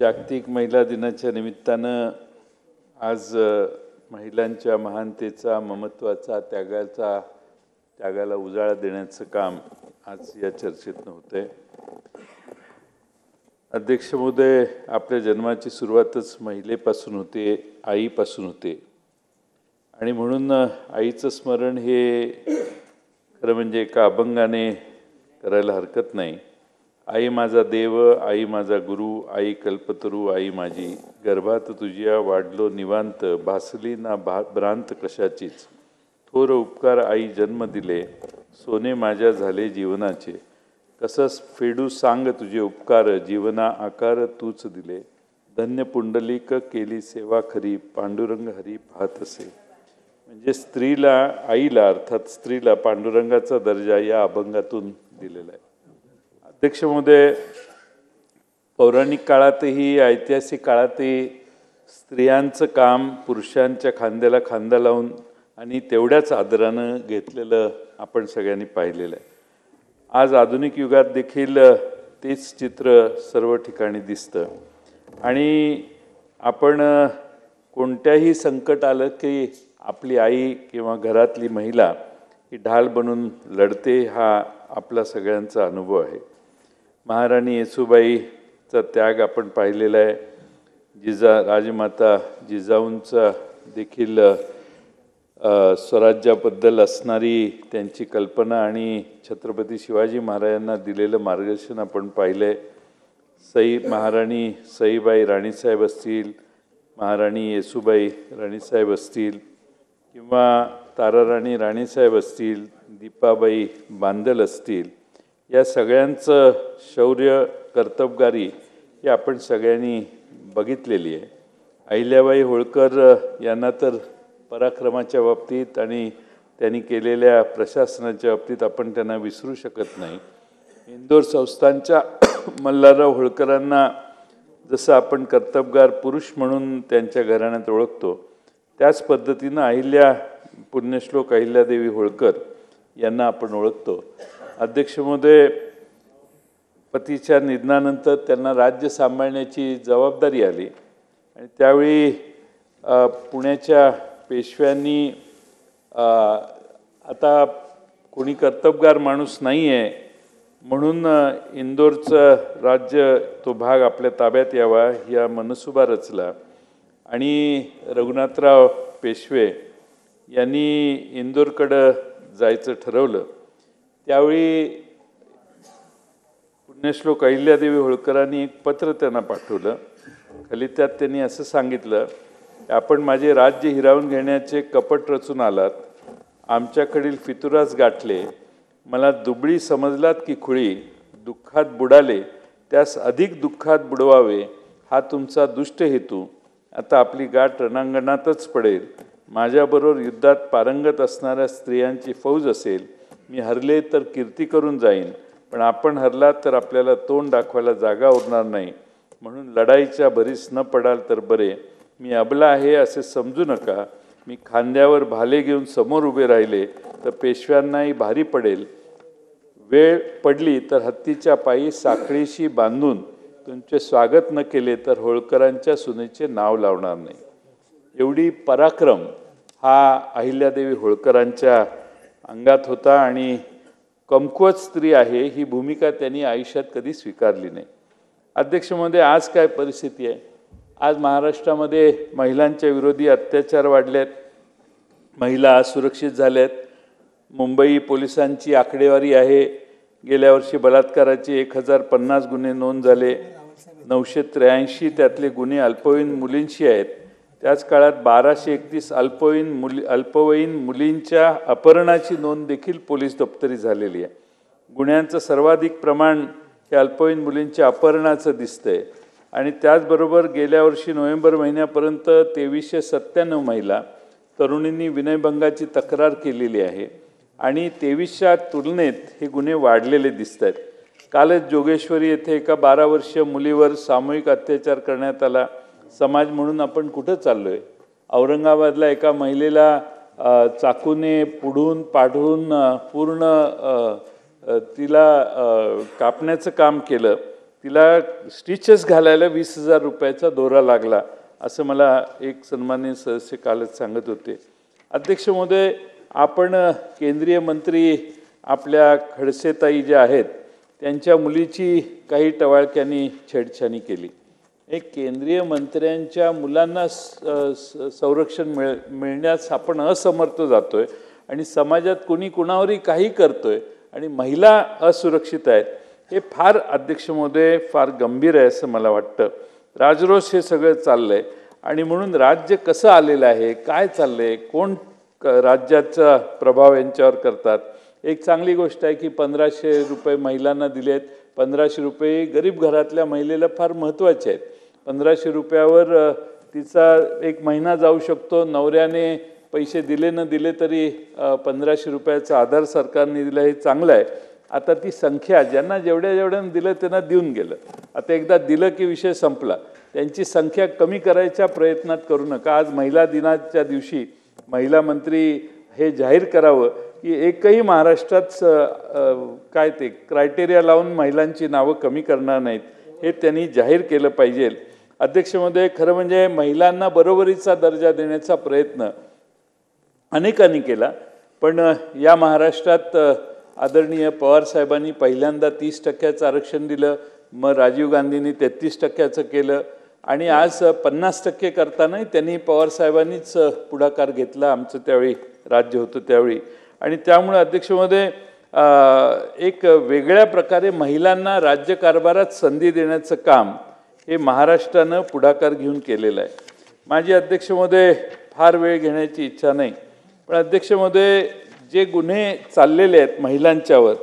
जागतिक महिला दिनाच्या निमित्तानं आज महिलांच्या महानतेचा, ममत्वाचा, त्यागाला उजाळा देण्याचं काम आज या चर्चेतनं होतंय। अध्यक्ष महोदय, आपल्या जन्माची सुरुवातच महिलेपासून होते, आईपासून होते आणि म्हणून आईचं स्मरण हे खरं म्हणजे एका अभंगाने करायला हरकत नाही। आई माझा देव, आई माझा गुरु, आई कल्पतरू, आई माझी, गर्भात तुझिया वाढलो निवांत, भासली ना भ्रांत कशाचीच, थोर उपकार आई जन्म दिले, सोने माझ्या झाले जीवनाचे, कसं फेडू सांग तुझे उपकार, जीवना आकार तूच दिले, धन्य पुंडलिक केली सेवा खरी, पांडुरंग हरी पाहत असे। म्हणजे स्त्रीला, आईला अर्थात स्त्रीला पांडुरंगाचा दर्जा या अभंगातून दिलेला आहे। अध्यक्ष महोदय, पौराणिक काळातही ऐतिहासिक काळातही स्त्रियांचं काम पुरुषांच्या खांद्याला खांदा लावून आणि तेवढ्याच आदरानं घेतलेलं आपण सगळ्यांनी पाहिलेलं आहे। आज आधुनिक युगात देखील तेच चित्र सर्व ठिकाणी दिसतं आणि आपण कोणत्याही संकट आलं की आपली आई किंवा घरातली महिला ही ढाल बनून लढते, हा आपला सगळ्यांचा अनुभव आहे। महाराणी येसूबाईचा त्याग आपण पाहिलेला आहे। राजमाता जिजाऊंचा देखील स्वराज्याबद्दल असणारी त्यांची कल्पना आणि छत्रपती शिवाजी महाराजांना दिलेलं मार्गदर्शन आपण पाहिलंय। महाराणी सईबाई राणीसाहेब असतील, महाराणी येसूबाई राणीसाहेब असतील किंवा ताराराणी राणीसाहेब असतील, दीपाबाई बांदल असतील, या सगळ्यांचं शौर्य, कर्तबगारी हे आपण सगळ्यांनी बघितलेली आहे। अहिल्याबाई होळकर यांना तर पराक्रमाच्या बाबतीत आणि त्यांनी केलेल्या प्रशासनाच्या बाबतीत आपण त्यांना विसरू शकत नाही। इंदोर संस्थानच्या मल्हारराव होळकरांना जसं आपण कर्तबगार पुरुष म्हणून त्यांच्या घराण्यात ओळखतो, त्याच पद्धतीनं पुण्यश्लोक अहिल्यादेवी होळकर यांना आपण ओळखतो। अध्यक्ष महोदय, पतीच्या निधनानंतर त्यांना राज्य सांभाळण्याची जबाबदारी आली आणि त्यावेळी पुण्याच्या पेशव्यांनी आता कोणी कर्तबगार माणूस नाही आहे म्हणून इंदोरचं राज्य, तो भाग आपल्या ताब्यात यावा या मनसुबा रचला आणि रघुनाथराव पेशवे यांनी इंदोरकडं जायचं ठरवलं। त्यावेळी पुण्यश्लोक अहिल्यादेवी होळकरांनी एक पत्र त्यांना पाठवलं। खाली त्यात त्यांनी असं सांगितलं, आपण माझे राज्य हिरावून घेण्याचे कपट रचून आलात, आमच्याकडील फितुरास गाठले, मला दुबळी समजलात की खुळी, दुःखात बुडाले त्यास अधिक दुःखात बुडवावे, हा तुमचा दुष्ट हेतू, आता आपली गाठ रणांगणातच पडेल, माझ्याबरोबर युद्धात पारंगत असणाऱ्या स्त्रियांची फौज असेल, मी हरले तर कीर्ती करून जाईन, पण आपण हरलात तर आपल्याला तोंड दाखवायला जागा उरणार नाही, म्हणून लढाईच्या भरीस न पडाल तर बरे, मी अबला आहे असे समजू नका, मी खांद्यावर भाले घेऊन समोर उभे राहिले तर पेशव्यांनाही भारी पडेल, वेळ पडली तर हत्तीच्या पायी साखळीशी बांधून तुमचे स्वागत न केले तर होळकरांच्या सुनेचे नाव लावणार नाही। एवढी पराक्रम हा अहिल्यादेवी होळकरांच्या अंगात होता आणि कमकुवत स्त्री आहे ही भूमिका त्यांनी आयुष्यात कधी स्वीकारली नाही। अध्यक्ष महोदय, आज काय परिस्थिती आहे? आज महाराष्ट्रामध्ये महिलांच्या विरोधी अत्याचार वाढलेत, महिला असुरक्षित झाल्यात। मुंबई पोलिसांची आकडेवारी आहे, गेल्या वर्षी बलात्काराचे 1050 गुन्हे नोंद झाले, 983 त्यातले गुन्हे अल्पवयीन मुलींशी आहेत। त्याच काळात 1231 अल्पवयीन मुलींच्या अपहरणाची नोंद देखील पोलीस दप्तरी झालेली आहे। गुन्ह्यांचं सर्वाधिक प्रमाण हे अल्पवयीन मुलींच्या अपहरणाचं दिसतंय आणि त्याचबरोबर गेल्या वर्षी नोव्हेंबर महिन्यापर्यंत 2397 महिला तरुणींनी विनयभंगाची तक्रार केलेली आहे आणि 2300 तुलनेत हे गुन्हे वाढलेले दिसत आहेत। कालच जोगेश्वरी येथे एका 12 वर्षीय मुलीवर सामूहिक अत्याचार करण्यात आला। समाज म्हणून आपण कुठं चाललोय? औरंगाबादला एका महिलेला चाकूने पुढून पाढून पूर्ण तिला कापण्याचं काम केलं तिला स्टिचेस घालायला 20,000 रुपयाचा दोरा लागला, असं मला एक सन्माननीय सदस्य कालच सांगत होते. अध्यक्ष महोदय, आपण केंद्रीय मंत्री आपल्या खडसेताई ज्या आहेत त्यांच्या मुलीची काही टवाळक्यांनी छेडछाणी केली. एक केंद्रीय मंत्र्यांच्या मुलांना संरक्षण मिळण्यास आपण असमर्थ जातोय आणि समाजात कोणी कुणावरही काही करतोय आणि महिला असुरक्षित आहेत. हे फार अध्यक्ष महोदय फार गंभीर आहे असं मला वाटतं. राजरोस हे सगळं चाललंय आणि म्हणून राज्य कसं आलेलं आहे, काय चाललंय, कोण राज्याचा प्रभाव यांच्यावर करतात. एक चांगली गोष्ट आहे की 1500 रुपये महिलांना दिलेत. 1500 रुपये गरीब घरातल्या महिलेला फार महत्त्वाचे आहेत. 1500 रुपयावर तिचा एक महिना जाऊ शकतो. नवऱ्याने पैसे दिले न दिले तरी 1500 रुपयाचा आधार सरकारने दिला, हे चांगलं आहे. आता ती संख्या ज्यांना जेवढ्यानं दिलं त्यांना देऊन गेलं. आता एकदा दिलं की विषय संपला. त्यांची संख्या कमी करायच्या प्रयत्नात करू नका. आज महिला दिनाच्या दिवशी महिला मंत्री हे जाहीर करावं की एकही महाराष्ट्रात काय ते क्रायटेरिया लावून महिलांची नावं कमी करणार नाहीत, हे त्यांनी जाहीर केलं पाहिजे. अध्यक्ष महोदय, खरं म्हणजे महिलांना बरोबरीचा दर्जा देण्याचा प्रयत्न अनेकांनी केला, पण या महाराष्ट्रात आदरणीय पवार साहेबांनी पहिल्यांदा 30% आरक्षण दिलं, मग राजीव गांधींनी 33% केलं आणि आज 50% करतानाही त्यांनी पवार साहेबांनीच पुढाकार घेतला. आमचं त्यावेळी राज्य होतं त्यावेळी. आणि त्यामुळे अध्यक्ष महोदय, एक वेगळ्या प्रकारे महिलांना राज्यकारभारात संधी देण्याचं काम हे महाराष्ट्रानं पुढाकार घेऊन केलेलं आहे. माझी अध्यक्ष महोदय फार वेळ घेण्याची इच्छा नाही, पण अध्यक्ष महोदय, जे गुन्हे चाललेले आहेत महिलांच्यावर,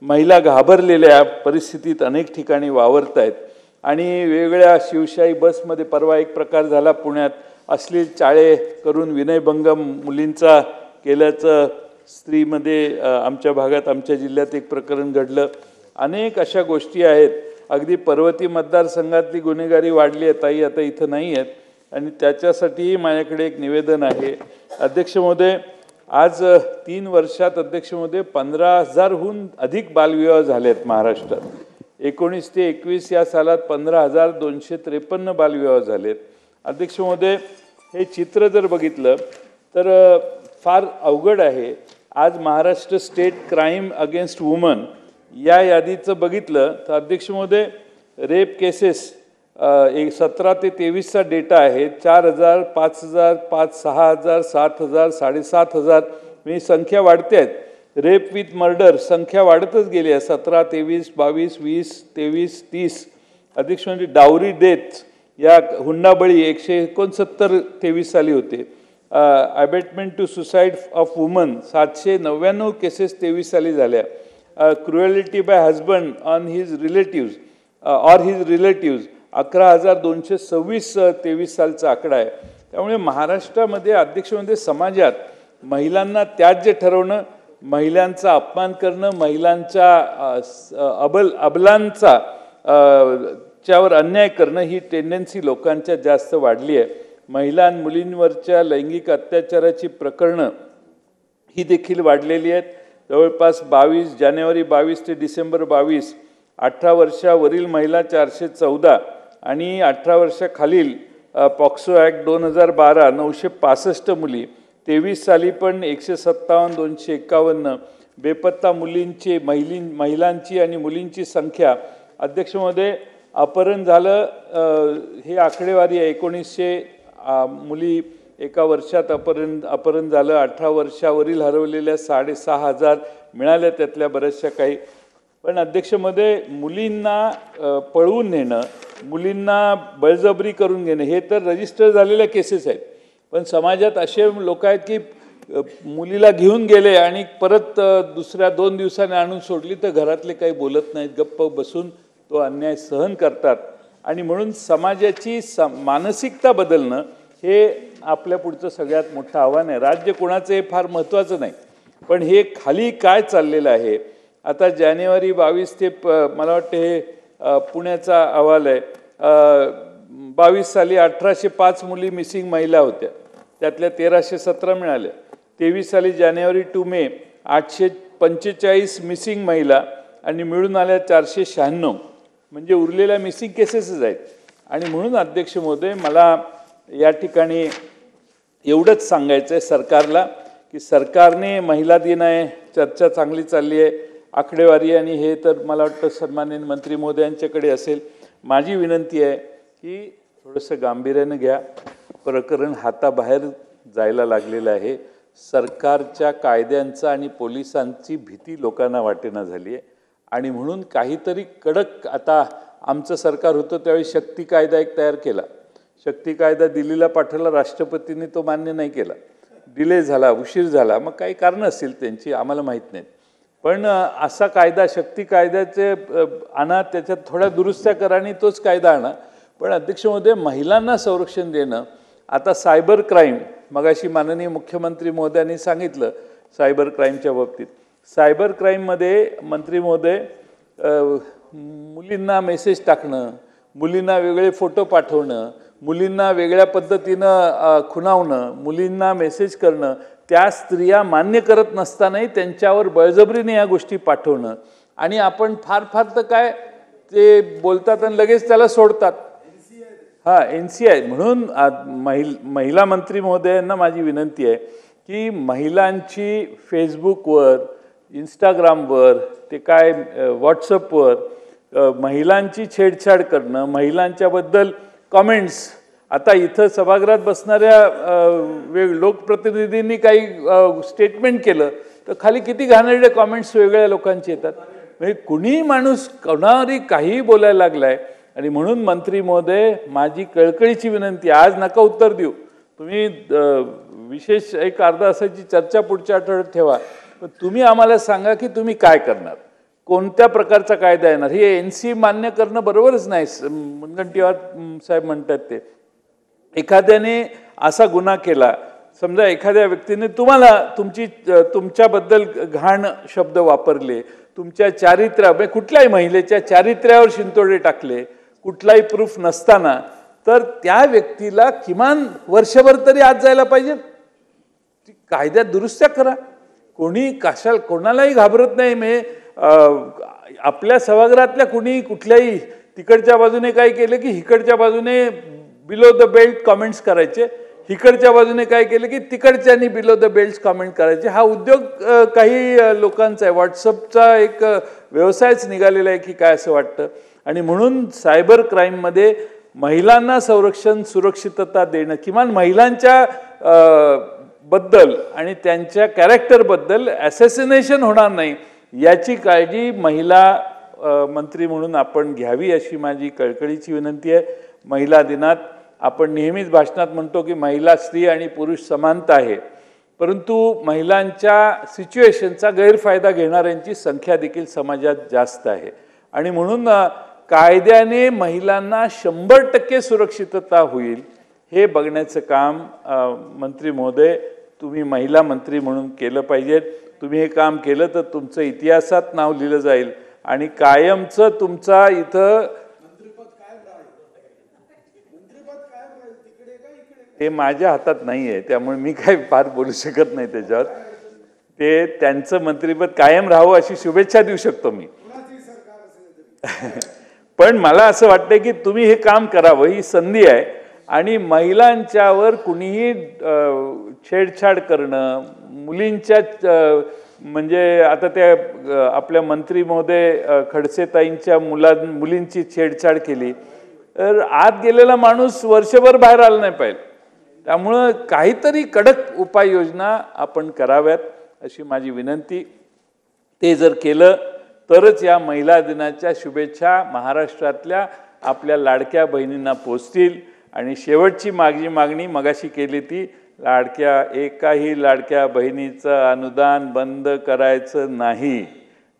महिला घाबरलेल्या परिस्थितीत अनेक ठिकाणी वावरत आहेत आणि वेगवेगळ्या शिवशाही बसमध्ये परवा एक प्रकार झाला पुण्यात, अश्लील चाळे करून विनयभंग मुलींचा केल्याचं स्त्रीमध्ये आमच्या भागात आमच्या जिल्ह्यात एक प्रकरण घडलं. अनेक अशा गोष्टी आहेत. अगदी पर्वती मतदारसंघातली गुन्हेगारी वाढली आहे. ताई आता इथं नाही आहेत आणि त्याच्यासाठीही माझ्याकडे एक निवेदन आहे. अध्यक्ष महोदय, आज 3 वर्षात अध्यक्ष महोदय 15,000हून अधिक बालविवाह झाले आहेत महाराष्ट्रात. 19 ते 21 या सालात 15,253 बालविवाह झालेत. अध्यक्ष महोदय, हे चित्र जर बघितलं तर फार अवघड आहे. आज Maharashtra state crime against woman या यादीचं बघितलं तर अध्यक्ष महोदय, रेप केसेस 17 ते 23चा डेटा आहे. 4,000, 5,000, 6,000, 7,000, 7,500 ही संख्या वाढते आहेत. रेप विथ मर्डर संख्या वाढतच गेली आहे. 17, 23, 22, 20, 23, 30. अध्यक्ष म्हणजे डावरी डेथ या हुंडाबळी 169 23 साली होते. Abetment to suicide of woman 799 cases 23 साली झाल्या. Cruelty by husband on his relatives or his relatives 11,226 23 सालचा आकडा आहे. त्यामुळे महाराष्ट्रामध्ये अध्यक्षमध्ये समाजात महिलांना त्याज्य ठरवणं, महिलांचा अपमान करणं, महिलांच्या अबलांचा च्यावर अन्याय करणं ही टेंडन्सी लोकांच्या जास्त वाढली आहे. महिला मुलींवरच्या लैंगिक अत्याचाराची प्रकरणं ही देखील वाढलेली आहेत. जवळपास 22 जानेवारी 22 ते डिसेंबर 22 18 वर्षावरील महिला 414 आणि 18 वर्षाखालील पॉक्सो ॲक्ट 2012 965 मुली. 23 साली पण 157 251 बेपत्ता महिलांची आणि मुलींची संख्या. अध्यक्ष महोदय, अपहरण झालं हे आकडेवारी आहे. 1900 मुली एका वर्षात अपहरण झालं. 18 वर्षावरील हरवलेल्या 6,500 मिळाल्या, त्यातल्या बऱ्याचशा काही. पण अध्यक्ष महोदय, मुलींना पळवून नेणं, मुलींना बळजबरी करून घेणं हे तर रजिस्टर झालेल्या केसेस आहेत. पण समाजात असे लोक आहेत की मुलीला घेऊन गेले आणि परत दुसऱ्या 2 दिवसांनी आणून सोडली तर घरातले काही बोलत नाहीत, गप्प बसून तो अन्याय सहन करतात. आणि म्हणून समाजाची मानसिकता बदलणं हे आपल्या पुढचं सगळ्यात मोठं आव्हान आहे. राज्य कोणाचं हे फार महत्त्वाचं नाही, पण हे खाली काय चाललेलं आहे. आता जानेवारी 22 ते मला वाटतं हे पुण्याचा अहवाल आहे. 22 साली 1805 मुली मिसिंग महिला होत्या, त्यातल्या 1317 मिळाल्या. 23 साली जानेवारी टू मे 845 मिसिंग महिला आणि मिळून आल्या 496. म्हणजे उरलेल्या मिसिंग केसेसच आहेत. आणि म्हणून अध्यक्ष महोदय, मला या ठिकाणी एवढंच सांगायचं आहे सरकारला की सरकारने महिला दिन आहे, चर्चा चांगली चालली आहे, आकडेवारी आणि हे तर मला वाटतं सन्माननीय मंत्री महोदयांच्याकडे असेल. माझी विनंती आहे की थोडंसं गांभीर्यानं घ्या. प्रकरण हाताबाहेर जायला लागलेलं आहे. सरकारच्या कायद्यांचा आणि पोलिसांची भीती लोकांना वाटेना झाली आहे आणि म्हणून काहीतरी कडक. आता आमचं सरकार होतं त्यावेळी शक्ती कायदा एक तयार केला. शक्ती कायदा दिल्लीला पाठवला, राष्ट्रपतींनी तो मान्य नाही केला, डिले झाला, उशीर झाला. मग काही कारणं असतील त्यांची, आम्हाला माहीत नाहीत. पण असा कायदा, शक्ती कायद्याचे आणा, त्याच्यात थोड्या दुरुस्त्या करा आणि तोच कायदा आणा. पण अध्यक्ष महोदय, महिलांना संरक्षण देणं, आता सायबर क्राईम, मगाशी माननीय मुख्यमंत्री महोदयांनी सांगितलं सायबर क्राईमच्या बाबतीत. सायबर क्राईममध्ये मंत्री महोदय, मुलींना मेसेज टाकणं, मुलींना वेगळे फोटो पाठवणं, मुलींना वेगळ्या पद्धतीनं खुणावणं, मुलींना मेसेज करणं, त्या स्त्रिया मान्य करत नसतानाही त्यांच्यावर बळजबरीने या गोष्टी पाठवणं, आणि आपण फार फार तर काय ते बोलतात आणि लगेच त्याला सोडतात. हां, NCI. म्हणून महिला मंत्री महोदयांना माझी विनंती आहे की महिलांची फेसबुकवर, इंस्टाग्रामवर, ते काय व्हॉट्सअपवर महिलांची छेडछाड करणं, महिलांच्याबद्दल कमेंट्स. आता इथं सभागृहात बसणाऱ्या लोकप्रतिनिधींनी काही स्टेटमेंट केलं तर खाली किती घाणेरडे कमेंट्स वेगळ्या लोकांचे येतात. म्हणजे कुणी माणूस कोणावरही काहीही बोलायला लागलाय. आणि म्हणून मंत्री महोदय, माझी कळकळीची विनंती, आज नका उत्तर देऊ तुम्ही, विशेष एक अर्धा तासाची चर्चा पुढच्या आठवड्यात ठेवा. पण तुम्ही आम्हाला सांगा की तुम्ही काय करणार, कोणत्या प्रकारचा कायदा येणार. हे NC मान्य करणं बरोबरच नाही. मुनगंटीवार साहेब म्हणतात ते, एखाद्याने असा गुन्हा केला, समजा एखाद्या व्यक्तीने तुम्हाला तुमच्याबद्दल घाण शब्द वापरले, तुमच्या चारित्र्यावर, कुठल्याही महिलेच्या चारित्र्यावर शिंतोडे टाकले, कुठलाही प्रूफ नसताना, तर त्या व्यक्तीला किमान वर्षभर तरी आत जायला पाहिजे. कायद्यात दुरुस्त्या करा. कोणी कोणालाही घाबरत नाही. म्हणजे आपल्या सभागृहातल्या कुणी कुठल्याही तिकडच्या बाजूने काय केलं की इकडच्या बाजूने बिलो द बेल्ट कमेंट्स करायचे, इकडच्या बाजूने काय केलं की तिकडच्यानी बिलो द बेल्ट कमेंट करायचे. हा उद्योग काही लोकांचा आहे, व्हॉट्सअपचा एक व्यवसायच निघालेला आहे की काय असं वाटतं. आणि म्हणून सायबर क्राईममध्ये महिलांना संरक्षण, सुरक्षितता देणं, किमान महिलांच्या बद्दल आणि त्यांच्या कॅरेक्टरबद्दल ॲसेसिनेशन होणार नाही याची काळजी महिला मंत्री म्हणून आपण घ्यावी, अशी माझी कळकळीची विनंती आहे. महिला दिनात आपण नेहमीच भाषणात म्हणतो की महिला, स्त्री आणि पुरुष समानता आहे, परंतु महिलांच्या सिच्युएशनचा गैरफायदा घेणाऱ्यांची संख्या देखील समाजात जास्त आहे. आणि म्हणून कायद्याने महिलांना 100% सुरक्षितता होईल हे बघण्याचं काम मंत्री महोदय तुम्ही महिला मंत्री म्हणून केलं पाहिजे. तुम्ही हे काम केलं तर तुमचं इतिहासात नाव लिहिलं जाईल आणि कायमचं तुमचा इथं हे माझ्या हातात नाही आहे, त्यामुळे मी काही फार बोलू शकत नाही त्याच्यावर. ते त्यांचं मंत्रिपद कायम राहावं अशी शुभेच्छा देऊ शकतो मी. पण मला असं वाटतं की तुम्ही हे काम करावं, ही संधी आहे. आणि महिलांच्यावर कुणीही छेडछाड करणं, मुलींच्या म्हणजे आता त्या आपल्या मंत्री महोदय खडसेताईंच्या मुलींची छेडछाड केली तर आत गेलेला माणूस वर्षभर बाहेर आला नाही पाहिजे. त्यामुळं काहीतरी कडक उपाययोजना आपण कराव्यात अशी माझी विनंती. ते जर केलं तरच या महिला दिनाच्या शुभेच्छा महाराष्ट्रातल्या आपल्या लाडक्या बहिणींना पोचतील. आणि शेवटची मागणी मगाशी केली ती, एकाही लाडक्या बहिणीचं अनुदान बंद करायचं नाही.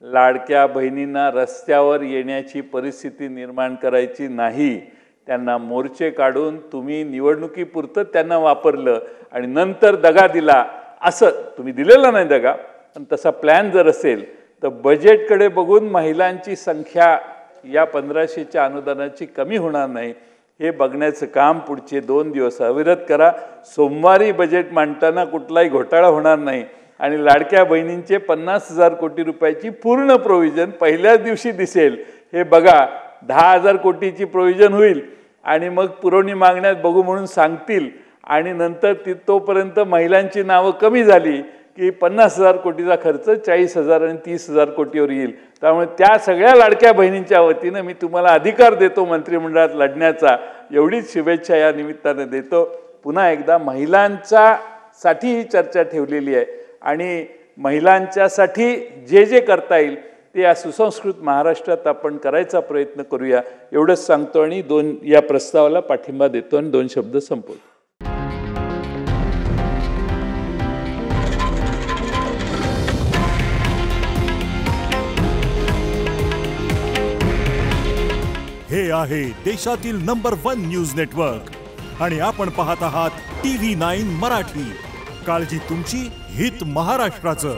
लाडक्या बहिणींना रस्त्यावर येण्याची परिस्थिती निर्माण करायची नाही. त्यांना मोर्चे काढून तुम्ही निवडणुकीपुरतं त्यांना वापरलं आणि नंतर दगा दिला, असं तुम्ही दिलेला नाही दगा, पण तसा प्लॅन जर असेल तर बजेटकडे बघून महिलांची संख्या या 1500च्या अनुदानाची कमी होणार नाही हे बघण्याचं काम पुढचे 2 दिवस अविरत करा. सोमवारी बजेट मांडताना कुठलाही घोटाळा होणार नाही आणि लाडक्या बहिणींचे 50,000 कोटी रुपयाची पूर्ण प्रोव्हिजन पहिल्याच दिवशी दिसेल हे बघा. 10,000 कोटीची प्रोव्हिजन होईल आणि मग पुरवणी मागण्यात बघू म्हणून सांगतील आणि नंतर तोपर्यंत महिलांची नावं कमी झाली की 50,000 कोटीचा खर्च 40,000 आणि 30,000 कोटीवर येईल. त्यामुळे त्या सगळ्या लाडक्या बहिणींच्या वतीनं मी तुम्हाला अधिकार देतो मंत्रिमंडळात लढण्याचा, एवढीच शुभेच्छा या निमित्ताने देतो. पुन्हा एकदा महिलांच्यासाठी ही चर्चा ठेवलेली आहे आणि महिलांच्यासाठी जे जे करता येईल ते या सुसंस्कृत महाराष्ट्रात आपण करायचा प्रयत्न करूया एवढंच सांगतो आणि या प्रस्तावाला पाठिंबा देतो आणि 2 शब्द संपवतो. हे आहे देशातील नंबर 1 न्यूज नेटवर्क आणि आपण पाहत आहात TV9 मराठी. काळजी तुमची, हित महाराष्ट्राचं.